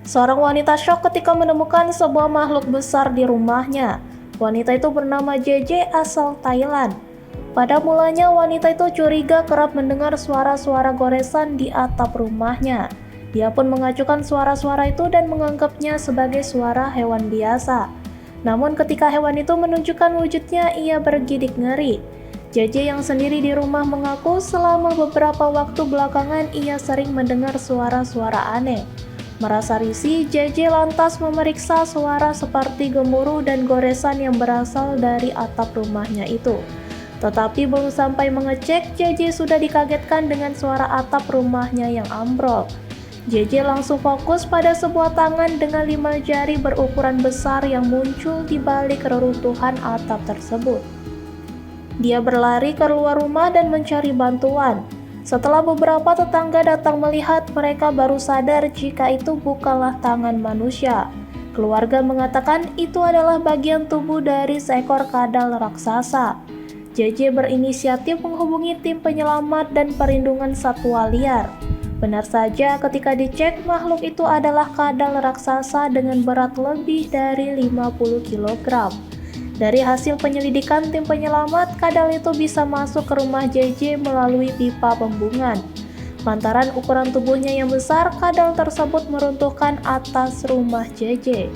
Seorang wanita syok ketika menemukan sebuah makhluk besar di rumahnya. Wanita itu bernama JJ asal Thailand. Pada mulanya wanita itu curiga kerap mendengar suara-suara goresan di atap rumahnya. Dia pun mengacukan suara-suara itu dan menganggapnya sebagai suara hewan biasa. Namun ketika hewan itu menunjukkan wujudnya, ia bergidik ngeri. JJ yang sendiri di rumah mengaku selama beberapa waktu belakangan ia sering mendengar suara-suara aneh. Merasa risih, JJ lantas memeriksa suara seperti gemuruh dan goresan yang berasal dari atap rumahnya itu. Tetapi belum sampai mengecek, JJ sudah dikagetkan dengan suara atap rumahnya yang ambrol. JJ langsung fokus pada sebuah tangan dengan 5 jari berukuran besar yang muncul di balik reruntuhan atap tersebut. Dia berlari keluar rumah dan mencari bantuan. Setelah beberapa tetangga datang melihat, mereka baru sadar jika itu bukanlah tangan manusia. Keluarga mengatakan itu adalah bagian tubuh dari seekor kadal raksasa. JJ berinisiatif menghubungi tim penyelamat dan perlindungan satwa liar. Benar saja, ketika dicek, makhluk itu adalah kadal raksasa dengan berat lebih dari 50 kg. Dari hasil penyelidikan tim penyelamat, kadal itu bisa masuk ke rumah JJ melalui pipa pembuangan. Lantaran ukuran tubuhnya yang besar, kadal tersebut meruntuhkan atas rumah JJ.